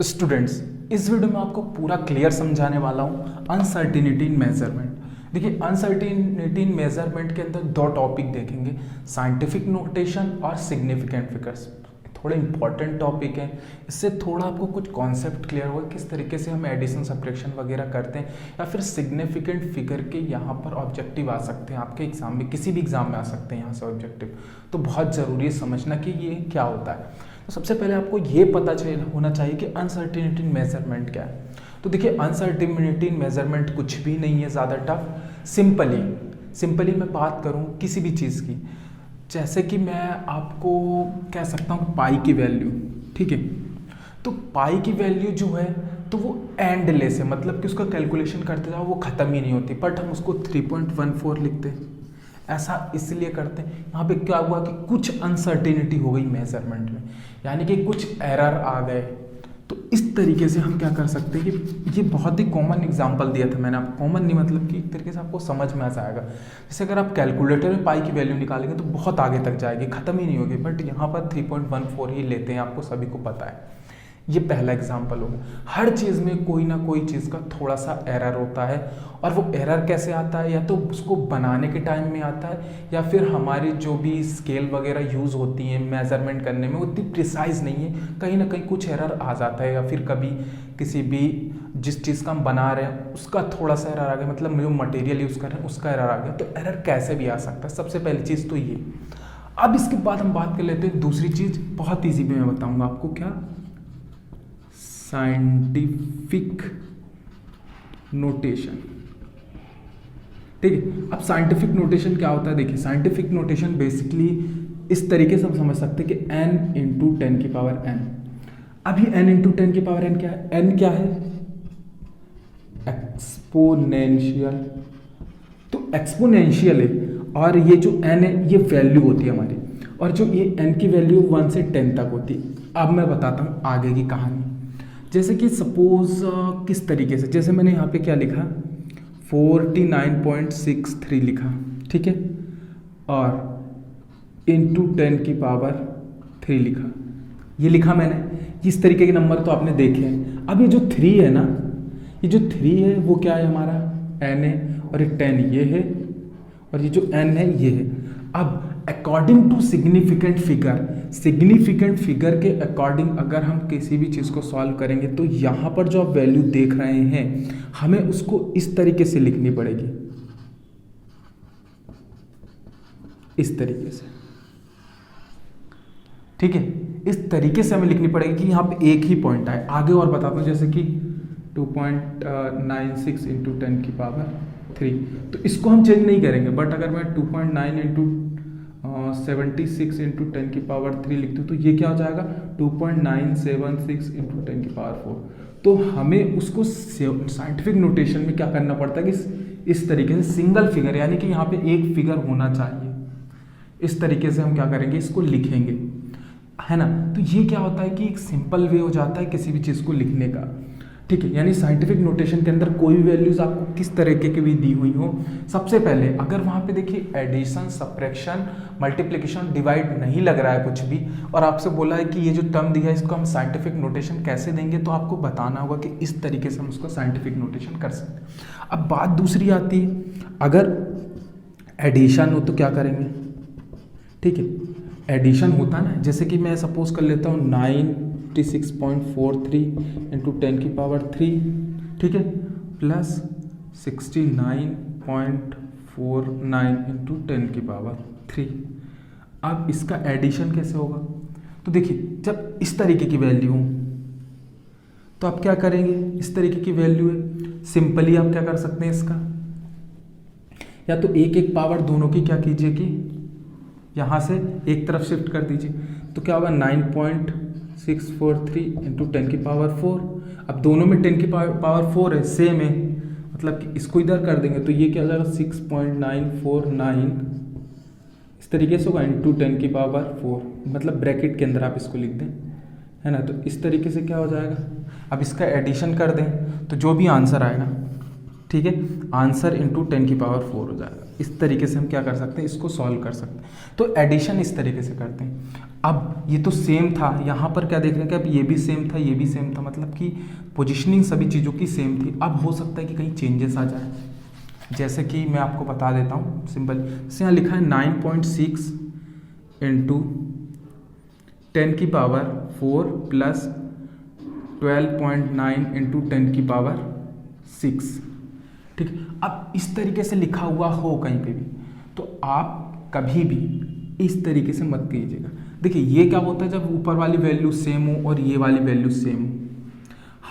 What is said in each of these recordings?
Students, इस video में आपको पूरा क्लियर समझाने वाला हूँ अनसर्टिनिटी इन मेजरमेंट। देखिए, अनसर्टिनिटी इन मेजरमेंट के अंदर दो टॉपिक देखेंगे, साइंटिफिक नोटेशन और सिग्निफिकेंट फिगर्स। थोड़े इंपॉर्टेंट टॉपिक हैं, इससे थोड़ा आपको कुछ कॉन्सेप्ट क्लियर होगा किस तरीके से हम एडिशन सब्ट्रैक्शन वगैरह करते हैं, या फिर सिग्निफिकेंट फिगर के यहाँ पर ऑब्जेक्टिव आ सकते हैं आपके एग्जाम में, किसी भी एग्जाम में आ सकते हैं यहाँ से ऑब्जेक्टिव। तो बहुत ज़रूरी है समझना कि ये क्या होता है। तो सबसे पहले आपको ये पता होना चाहिए कि अनसर्टिनिटी इन मेजरमेंट क्या है। तो देखिए, अनसर्टिनिटी इन मेजरमेंट कुछ भी नहीं है ज़्यादा टफ। सिंपली मैं बात करूँ किसी भी चीज़ की, जैसे कि मैं आपको कह सकता हूँ पाई की वैल्यू, ठीक है। तो पाई की वैल्यू जो है तो वो एंडलेस है, मतलब कि उसका कैलकुलेशन करते जाओ वो ख़त्म ही नहीं होती, बट हम उसको 3.14 लिखते हैं। ऐसा इसलिए करते हैं, यहाँ पे क्या हुआ कि कुछ अनसर्टिनिटी हो गई मेजरमेंट में, यानी कि कुछ एरर आ गए। तो इस तरीके से हम क्या कर सकते हैं कि ये बहुत ही कॉमन एग्जांपल दिया था मैंने आपको, कॉमन नहीं मतलब कि एक तरीके से आपको समझ में आ जाएगा। जैसे अगर आप कैलकुलेटर में पाई की वैल्यू निकालेंगे तो बहुत आगे तक जाएगी, ख़त्म ही नहीं होगी, बट यहाँ पर 3.14 ही लेते हैं, आपको सभी को पता है। ये पहला एग्जाम्पल होगा। हर चीज़ में कोई ना कोई चीज़ का थोड़ा सा एरर होता है, और वो एरर कैसे आता है, या तो उसको बनाने के टाइम में आता है, या फिर हमारी जो भी स्केल वगैरह यूज़ होती हैं मेजरमेंट करने में उतनी प्रिसाइज नहीं है, कहीं ना कहीं कुछ एरर आ जाता है, या फिर कभी किसी भी जिस चीज़ का हम बना रहे हैं उसका थोड़ा सा एरर आ गया, मतलब जो मटेरियल यूज़ कर रहे हैं उसका एरर आ गया। तो एरर कैसे भी आ सकता है, सबसे पहली चीज़ तो ये। अब इसके बाद हम बात कर लेते हैं दूसरी चीज़, बहुत ईजी में मैं बताऊँगा आपको, क्या साइंटिफिक नोटेशन। ठीक है, अब साइंटिफिक नोटेशन क्या होता है। देखिए, साइंटिफिक नोटेशन बेसिकली इस तरीके से हम समझ सकते हैं कि n इंटू 10 की पावर n। अब ये n इंटू 10 की पावर n क्या है, n क्या है, एक्सपोनेंशियल। तो एक्सपोनेंशियल है, और ये जो n है ये वैल्यू होती है हमारी, और जो ये n की वैल्यू 1 से 10 तक होती है। अब मैं बताता हूँ आगे की कहानी। जैसे कि सपोज किस तरीके से, जैसे मैंने यहाँ पे क्या लिखा 49.63 लिखा, ठीक है, और इंटू 10 की पावर 3 लिखा, ये लिखा मैंने। इस तरीके के नंबर तो आपने देखे हैं। अब ये जो 3 है ना, ये जो 3 है वो क्या है, हमारा n है, और ये 10 ये है, और ये जो n है ये है। अब अकॉर्डिंग टू सिग्निफिकेंट फिगर के अकॉर्डिंग अगर हम किसी भी चीज़ को सॉल्व करेंगे तो यहाँ पर जो आप वैल्यू देख रहे हैं हमें उसको इस तरीके से लिखनी पड़ेगी, इस तरीके से, ठीक है। इस तरीके से हमें लिखनी पड़ेगी कि यहाँ पे एक ही पॉइंट आए। आगे और बताता हूँ, जैसे कि 2.96 इंटू 10 की पावर 3, तो इसको हम चेंज नहीं करेंगे, बट अगर मैं 2.9 इंटू 76 इंटू 10 की पावर 3 लिखती हूँ तो ये क्या हो जाएगा 2.976 इंटू 10 की पावर 4। तो हमें उसको साइंटिफिक नोटेशन में क्या करना पड़ता है कि इस तरीके से सिंगल फिगर, यानी कि यहाँ पे एक फिगर होना चाहिए, इस तरीके से हम क्या करेंगे, इसको लिखेंगे, है ना। तो ये क्या होता है कि एक सिंपल वे हो जाता है किसी भी चीज़ को लिखने का, ठीक है। यानी साइंटिफिक नोटेशन के अंदर कोई भी वैल्यूज आपको किस तरीके की भी दी हुई हो, सबसे पहले अगर वहाँ पे देखिए एडिशन, सब्ट्रैक्शन, मल्टीप्लिकेशन, डिवाइड नहीं लग रहा है कुछ भी, और आपसे बोला है कि ये जो टर्म दिया है इसको हम साइंटिफिक नोटेशन कैसे देंगे, तो आपको बताना होगा कि इस तरीके से हम उसको साइंटिफिक नोटेशन कर सकते हैं। अब बात दूसरी आती है, अगर एडिशन हो तो क्या करेंगे, ठीक है। एडिशन होता है ना, जैसे कि मैं सपोज कर लेता हूँ 96.43 इंटू 10 की पावर 3, ठीक है, प्लस 69.49 इंटू 10 की पावर 3। अब इसका एडिशन कैसे होगा, तो देखिए जब इस तरीके की वैल्यू हो तो आप क्या करेंगे, इस तरीके की वैल्यू है, सिंपली आप क्या कर सकते हैं इसका, या तो एक एक पावर दोनों की क्या कीजिए कि यहाँ से एक तरफ शिफ्ट कर दीजिए, तो क्या होगा 9.643 इंटू 10 की पावर 4। अब दोनों में 10 की पावर 4 है, सेम है, मतलब कि इसको इधर कर देंगे तो ये क्या हो जाएगा 6.949 इस तरीके से होगा इंटू 10 की पावर 4, मतलब ब्रैकेट के अंदर आप इसको लिख दें, है ना। तो इस तरीके से क्या हो जाएगा, अब इसका एडिशन कर दें तो जो भी आंसर आएगा, ठीक है, आंसर इंटू 10 की पावर 4 हो जाएगा। इस तरीके से हम क्या कर सकते हैं, इसको सॉल्व कर सकते हैं। तो एडिशन इस तरीके से करते हैं। अब ये तो सेम था, यहाँ पर क्या देख रहे हैं कि अब ये भी सेम था, ये भी सेम था, मतलब कि पोजिशनिंग सभी चीज़ों की सेम थी। अब हो सकता है कि कहीं चेंजेस आ जाए, जैसे कि मैं आपको बता देता हूँ सिंपल। जैसे यहाँ लिखा है 9.6 इंटू 10 की पावर 4 प्लस 12.9 इंटू 10 की पावर 6। ठीक है, अब इस तरीके से लिखा हुआ हो कहीं पे भी, तो आप कभी भी इस तरीके से मत कीजिएगा। देखिए ये क्या होता है, जब ऊपर वाली वैल्यू सेम हो और ये वाली वैल्यू सेम हो,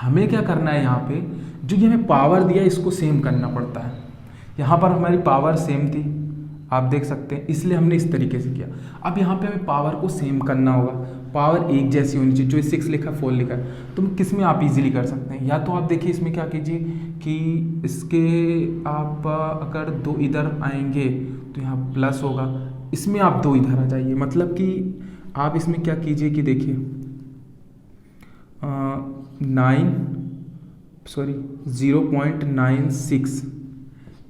हमें क्या करना है, यहाँ पे जो ये हमें पावर दिया इसको सेम करना पड़ता है। यहाँ पर हमारी पावर सेम थी, आप देख सकते हैं, इसलिए हमने इस तरीके से किया। अब यहाँ पे हमें पावर को सेम करना होगा, पावर एक जैसी होनी चाहिए। जो 6 लिखा 4 लिखा है, तो किस में आप इजीली कर सकते हैं, या तो आप देखिए इसमें क्या कीजिए कि इसके आप अगर 2 इधर आएंगे तो यहाँ प्लस होगा, इसमें आप 2 इधर आ जाइए। मतलब कि आप इसमें क्या कीजिए कि देखिए 0.96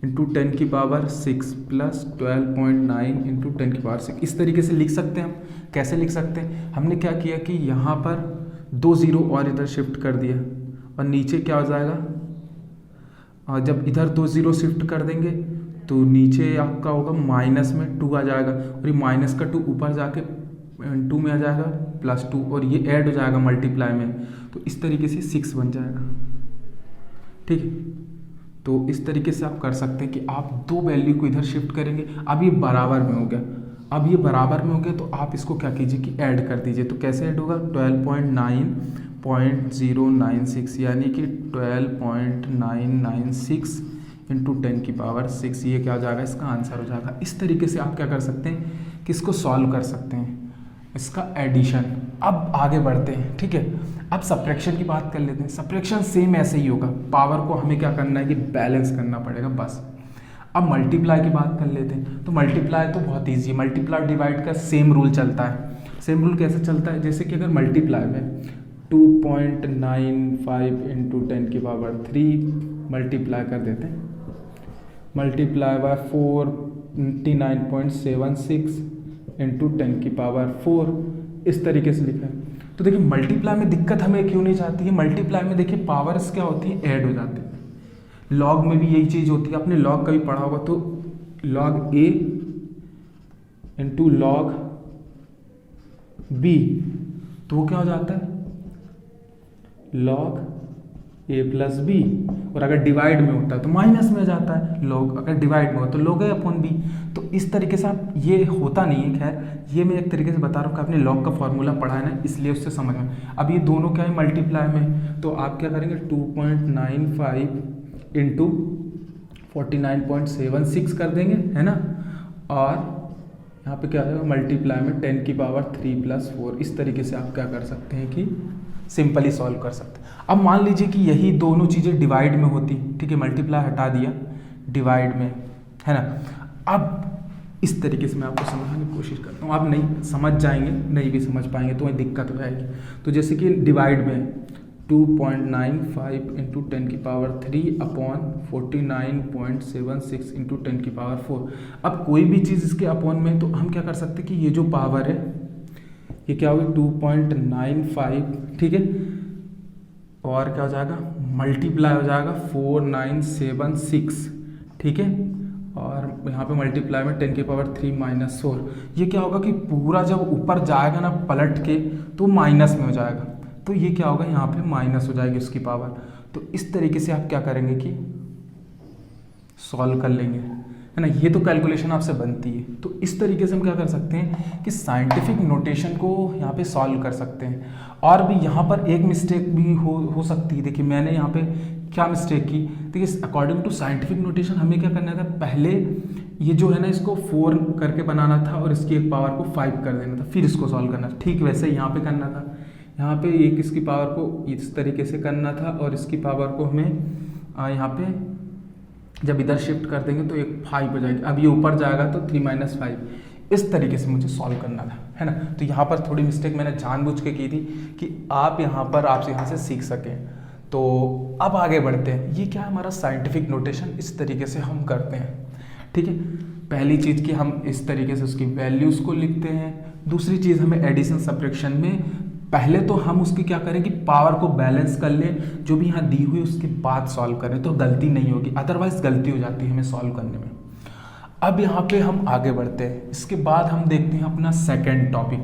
इंटू 10 की पावर 6 प्लस 12.9 इंटू 10 की पावर 6, इस तरीके से लिख सकते हैं हम। कैसे लिख सकते हैं, हमने क्या किया कि यहाँ पर 2 0 और इधर शिफ्ट कर दिया, और नीचे क्या हो जाएगा, जब इधर 2 0 शिफ्ट कर देंगे तो नीचे आपका होगा माइनस में 2 आ जाएगा, और ये माइनस का 2 ऊपर जाके 2 में आ जाएगा +2, और ये ऐड हो जाएगा मल्टीप्लाई में, तो इस तरीके से 6 बन जाएगा। ठीक है, तो इस तरीके से आप कर सकते हैं कि आप 2 वैल्यू को इधर शिफ्ट करेंगे। अब ये बराबर में हो गया, अब ये बराबर में हो गया, तो आप इसको क्या कीजिए कि ऐड कर दीजिए। तो कैसे ऐड होगा, 12.9.096 यानी कि 12.996 इंटू 10 की पावर 6, ये क्या हो जाएगा, इसका आंसर हो जाएगा। इस तरीके से आप क्या कर सकते हैं कि इसको सॉल्व कर सकते हैं, इसका एडिशन। अब आगे बढ़ते हैं, ठीक है। अब सब्ट्रैक्शन की बात कर लेते हैं। सब्ट्रैक्शन सेम ऐसे ही होगा, पावर को हमें क्या करना है कि बैलेंस करना पड़ेगा बस। अब मल्टीप्लाई की बात कर लेते हैं। तो मल्टीप्लाई तो बहुत ईजी है, मल्टीप्लाई डिवाइड का सेम रूल चलता है। सेम रूल कैसे चलता है, जैसे कि अगर मल्टीप्लाई में 2.95 इंटू 10 की पावर 3 मल्टीप्लाई कर देते हैं, मल्टीप्लाई बाय 49.76 इंटू 10 की पावर 4, इस तरीके से लिखा है। तो देखिए मल्टीप्लाई में दिक्कत हमें क्यों नहीं जाती है, मल्टीप्लाई में देखिए पावर्स क्या होती है, ऐड हो जाती है। लॉग में भी यही चीज़ होती है, आपने लॉग कभी पढ़ा होगा, तो लॉग ए इंटू लॉग बी, तो वो क्या हो जाता है, लॉग ए प्लस बी। और अगर डिवाइड में होता है तो माइनस में जाता है, लॉग अगर डिवाइड में हो तो लॉग ए अपॉन बी। तो इस तरीके से आप, ये होता नहीं है, खैर ये मैं एक तरीके से बता रहा हूँ कि आपने लॉग का फॉर्मूला पढ़ा है ना, इसलिए उससे समझ में। अब ये दोनों क्या है, मल्टीप्लाई में, तो आप क्या करेंगे 2.95 इंटू 49.76 कर देंगे, है ना, और यहाँ पे क्या है मल्टीप्लाई में 10 की पावर 3 प्लस 4। इस तरीके से आप क्या कर सकते हैं कि सिंपली सॉल्व कर सकते हैं। अब मान लीजिए कि यही दोनों चीज़ें डिवाइड में होती, ठीक है, मल्टीप्लाई हटा दिया, डिवाइड में, है ना। अब इस तरीके से मैं आपको समझाने की कोशिश करता हूँ, आप नहीं समझ जाएंगे, नहीं भी समझ पाएंगे तो वही दिक्कत हो जाएगी। तो जैसे कि डिवाइड में 2.95 इंटू 10 की पावर 3 अपॉन 49.76 इंटू 10 की पावर 4। अब कोई भी चीज़ इसके अपॉन में, तो हम क्या कर सकते हैं कि ये जो पावर है ये क्या होगी 2.95, ठीक है, और क्या हो जाएगा मल्टीप्लाई हो जाएगा 4976, ठीक है, और यहाँ पे मल्टीप्लाई में 10 की पावर 3 माइनस 4। ये क्या होगा कि पूरा जब ऊपर जाएगा ना पलट के तो माइनस में हो जाएगा, तो ये क्या होगा यहाँ पे माइनस हो जाएगी उसकी पावर। तो इस तरीके से आप क्या करेंगे कि सॉल्व कर लेंगे, है ना। ये तो कैलकुलेशन आपसे बनती है। तो इस तरीके से हम क्या कर सकते हैं कि साइंटिफिक नोटेशन को यहाँ पे सॉल्व कर सकते हैं। और भी यहाँ पर एक मिस्टेक भी हो सकती है। देखिए मैंने यहाँ पे क्या मिस्टेक की, देखिए अकॉर्डिंग टू साइंटिफिक नोटेशन हमें क्या करना था, पहले ये जो है ना इसको 4 करके बनाना था और इसकी एक पावर को 5 कर देना था, फिर इसको सॉल्व करना था। ठीक वैसे यहाँ पे करना था, यहाँ पे एक इसकी पावर को इस तरीके से करना था और इसकी पावर को हमें यहाँ पे जब इधर शिफ्ट कर देंगे तो एक 5 हो जाएगी। अब ये ऊपर जाएगा तो 3 - 5, इस तरीके से मुझे सॉल्व करना था, है ना। तो यहाँ पर थोड़ी मिस्टेक मैंने जानबूझ के की थी कि आप यहाँ से सीख सकें। तो अब आगे बढ़ते हैं। ये क्या है हमारा साइंटिफिक नोटेशन, इस तरीके से हम करते हैं, ठीक है। पहली चीज़ कि हम इस तरीके से उसकी वैल्यूज़ को लिखते हैं। दूसरी चीज़ हमें एडिशन सब्ट्रैक्शन में पहले तो हम उसकी क्या करें कि पावर को बैलेंस कर लें, जो भी यहाँ दी हुई उसके बाद सॉल्व करें तो गलती नहीं होगी, अदरवाइज गलती हो जाती है हमें सॉल्व करने में। अब यहाँ पे हम आगे बढ़ते हैं। इसके बाद हम देखते हैं अपना सेकेंड टॉपिक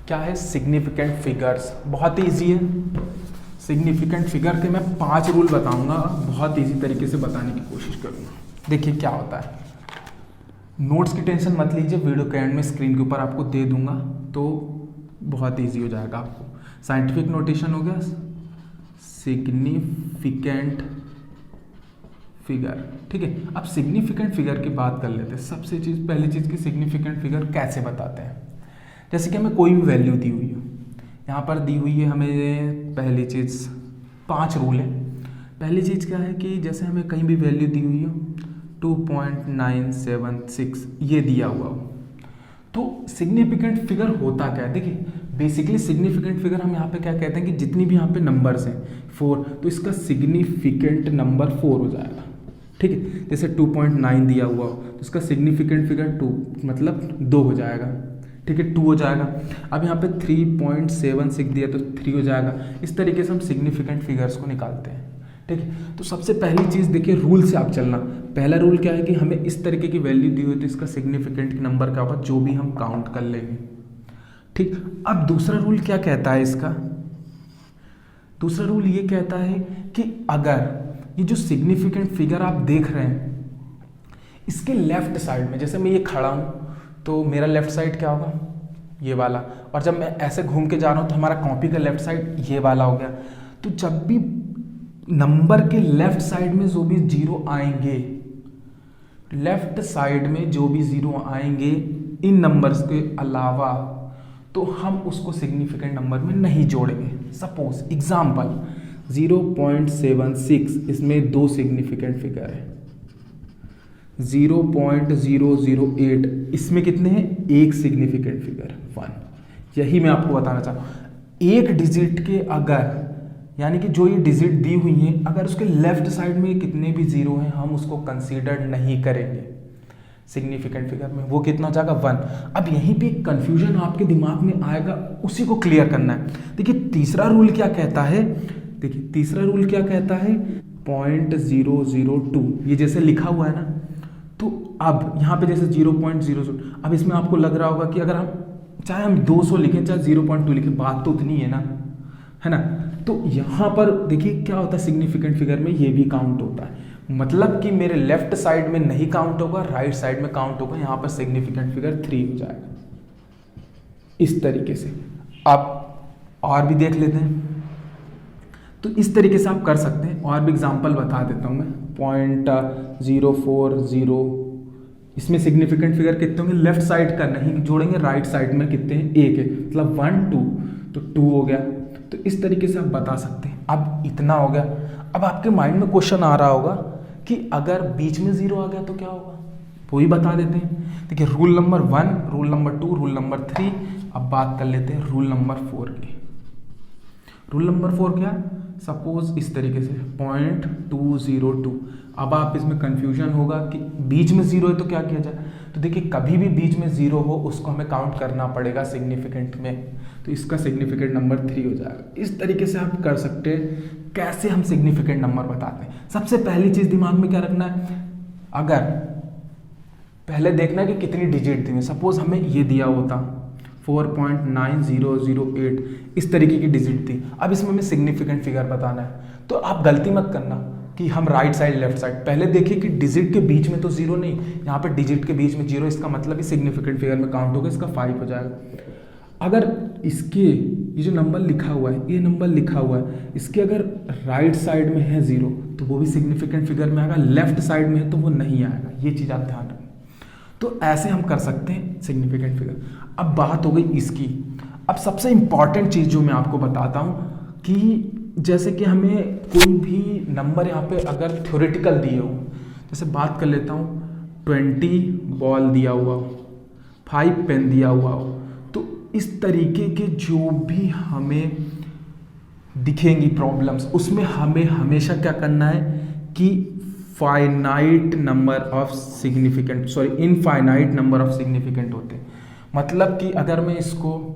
क्या है, सिग्निफिकेंट फिगर्स। बहुत ही ईजी है। सिग्निफिकेंट फिगर के मैं 5 रूल बताऊंगा, बहुत ईजी तरीके से बताने की कोशिश करूंगा। देखिए क्या होता है, नोट्स की टेंशन मत लीजिए, वीडियो के एंड में स्क्रीन के ऊपर आपको दे दूंगा तो बहुत ईजी हो जाएगा आपको। साइंटिफिक नोटेशन हो गया सिग्निफिकेंट फिगर, ठीक है। अब सिग्निफिकेंट फिगर की बात कर लेते हैं। सबसे पहली चीज़ की सिग्निफिकेंट फिगर कैसे बताते हैं, जैसे कि हमें कोई भी वैल्यू दी हुई है, यहाँ पर दी हुई है हमें पहली चीज़ 5 रूल है। पहली चीज़ क्या है कि जैसे हमें कहीं भी वैल्यू दी हुई हो 2.976 ये दिया हुआ हो, तो सिग्निफिकेंट फिगर होता क्या है। देखिए बेसिकली सिग्निफिकेंट फिगर हम यहाँ पे क्या कहते हैं कि जितनी भी यहाँ पे नंबर्स हैं 4, तो इसका सिग्निफिकेंट नंबर 4 हो जाएगा, ठीक है। जैसे 2.9 दिया हुआ हो तो इसका सिग्निफिकेंट फिगर 2 मतलब 2 हो जाएगा, ठीक है, 2 हो जाएगा। अब यहाँ पे 3.76 दिया तो 3 हो जाएगा। इस तरीके से हम सिग्निफिकेंट फिगर्स को निकालते हैं, ठीक है। तो सबसे पहली चीज़ देखिए रूल से आप चलना। पहला रूल क्या है कि हमें इस तरीके की वैल्यू दी हुई तो इसका सिग्निफिकेंट नंबर क्या होगा, जो भी हम काउंट कर लेंगे, ठीक। अब दूसरा रूल क्या कहता है इसका, दूसरा रूल ये कहता है कि अगर ये जो सिग्निफिकेंट फिगर आप देख रहे हैं इसके लेफ्ट साइड में, जैसे मैं ये खड़ा हूँ तो मेरा लेफ्ट साइड क्या होगा, ये वाला, और जब मैं ऐसे घूम के जा रहा हूँ तो हमारा कॉपी का लेफ्ट साइड ये वाला हो गया। तो जब भी नंबर के लेफ्ट साइड में जो भी जीरो आएंगे, लेफ्ट साइड में जो भी जीरो आएंगे इन नंबर्स के अलावा, तो हम उसको सिग्निफिकेंट नंबर में नहीं जोड़ेंगे। सपोज एग्जाम्पल 0.76, इसमें 2 सिग्निफिकेंट फिगर है। 0.008, इसमें कितने हैं, 1 सिग्निफिकेंट फिगर 1। यही मैं आपको बताना चाह रहा हूँ। एक डिजिट के अगर, यानी कि जो ये डिजिट दी हुई है, अगर उसके लेफ्ट साइड में कितने भी जीरो हैं हम उसको कंसीडर नहीं करेंगे सिग्निफिकेंट फिगर में। वो कितना हो जाएगा, 1। अब यहीं पे एक कंफ्यूजन आपके दिमाग में आएगा, उसी को क्लियर करना है। देखिए तीसरा रूल क्या कहता है, देखिए तीसरा रूल क्या कहता है, 0.002, ये जैसे लिखा हुआ है ना, तो अब यहाँ पे जैसे 0.00, अब इसमें आपको लग रहा होगा कि अगर हम 200 लिखें चाहे 0.2 लिखें, बात तो उतनी है ना। तो यहाँ पर देखिए क्या होता है, सिग्निफिकेंट फिगर में ये भी काउंट होता है, मतलब कि मेरे लेफ्ट साइड में नहीं काउंट होगा, राइट साइड में काउंट होगा। यहाँ पर सिग्निफिकेंट फिगर 3 हो जाएगा, इस तरीके से। आप और भी देख लेते हैं, तो इस तरीके से आप कर सकते हैं। और भी एग्जांपल बता देता हूँ मैं, 0.040, इसमें सिग्निफिकेंट फिगर कितने होंगे, लेफ्ट साइड का नहीं जोड़ेंगे, राइट साइड में कितने हैं, 1 है, मतलब 1 2, तो 2 हो गया। तो इस तरीके से आप बता सकते हैं। अब इतना हो गया। अब आपके माइंड में क्वेश्चन आ रहा होगा कि अगर बीच में 0 आ गया तो क्या होगा, वो ही बता देते हैं। देखिए rule number 1, rule number 2, rule number 3। अब बात कर लेते हैं रूल नंबर 4 की। रूल नंबर 4 क्या, सपोज इस तरीके से 0.202। अब आप इसमें कंफ्यूजन होगा कि बीच में 0 है तो क्या किया जाए। तो देखिए कभी भी बीच में 0 हो उसको हमें काउंट करना पड़ेगा सिग्निफिकेंट में, तो इसका सिग्निफिकेंट नंबर 3 हो जाएगा। इस तरीके से आप कर सकते हैं। कैसे हम सिग्निफिकेंट नंबर बताते हैं, सबसे पहली चीज दिमाग में क्या रखना है, अगर पहले देखना है कि कितनी डिजिट दी है। सपोज हमें ये दिया होता 4.9008, इस तरीके की डिजिट थी। अब इसमें हमें सिग्निफिकेंट फिगर बताना है, तो आप गलती मत करना कि हम राइट साइड लेफ्ट साइड, पहले देखिए कि डिजिट के बीच में तो 0 नहीं, यहाँ पे डिजिट के बीच में 0, इसका मतलब सिग्निफिकेंट फिगर में काउंट होगा, इसका 5 हो जाएगा। अगर इसके ये जो नंबर लिखा हुआ है, ये नंबर लिखा हुआ है, इसके अगर राइट साइड में है 0 तो वो भी सिग्निफिकेंट फिगर में आएगा, लेफ्ट साइड में है तो वो नहीं आएगा। ये चीज़ आप ध्यान रखें। तो ऐसे हम कर सकते हैं सिग्निफिकेंट फिगर। अब बात हो गई इसकी। अब सबसे इंपॉर्टेंट चीज़ जो मैं आपको बताता हूँ कि जैसे कि हमें कोई भी नंबर यहाँ पे अगर थ्योरेटिकल दिए हो, जैसे बात कर लेता हूँ 20 बॉल दिया हुआ हो, 5 पेन दिया हुआ हो, तो इस तरीके के जो भी हमें दिखेंगी प्रॉब्लम्स, उसमें हमें हमेशा क्या करना है कि इनफाइनाइट नंबर ऑफ सिग्निफिकेंट होते हैं। मतलब कि अगर मैं इसको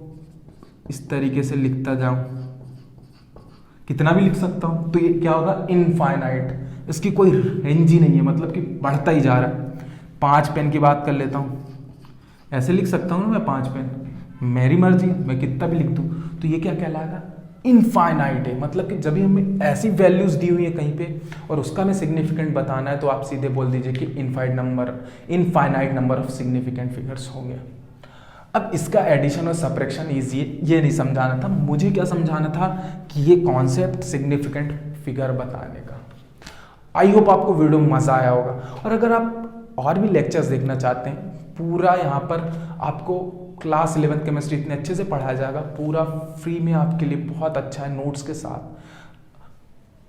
इस तरीके से लिखता जाऊं, कितना भी लिख सकता हूं, तो ये क्या होगा, इनफाइनाइट, इसकी कोई रेंज ही नहीं है, मतलब कि बढ़ता ही जा रहा है। 5 पेन की बात कर लेता हूं, ऐसे लिख सकता हूं ना मैं 5 पेन, मेरी मर्जी, मैं कितना भी लिख दूं, तो ये क्या कहलाएगा, इनफाइनाइट है। मतलब कि जब भी हमें ऐसी वैल्यूज दी हुई है कहीं पे और उसका हमें सिग्निफिकेंट बताना है, तो आप सीधे बोल दीजिए कि infinite number of significant figures हो गया। अब इसका एडिशन और सब्ट्रैक्शन इजी है, ये नहीं समझाना था मुझे, क्या समझाना था कि ये कॉन्सेप्ट सिग्निफिकेंट फिगर बताने का। आई होप आपको वीडियो में मजा आया होगा, और अगर आप और भी लेक्चर्स देखना चाहते हैं, पूरा यहाँ पर आपको क्लास 11th केमिस्ट्री इतने अच्छे से पढ़ाया जाएगा, पूरा फ्री में आपके लिए, बहुत अच्छा है नोट्स के साथ।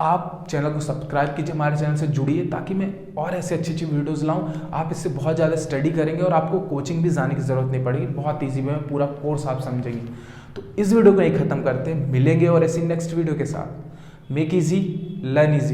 आप चैनल को सब्सक्राइब कीजिए, हमारे चैनल से जुड़िए, ताकि मैं और ऐसे अच्छी अच्छी वीडियोस लाऊं। आप इससे बहुत ज़्यादा स्टडी करेंगे और आपको कोचिंग भी जाने की ज़रूरत नहीं पड़ेगी, बहुत ईजी वे में पूरा कोर्स आप समझेंगे। तो इस वीडियो को यहीं ख़त्म करते हैं, मिलेंगे और ऐसी नेक्स्ट वीडियो के साथ। Make easy learn easy.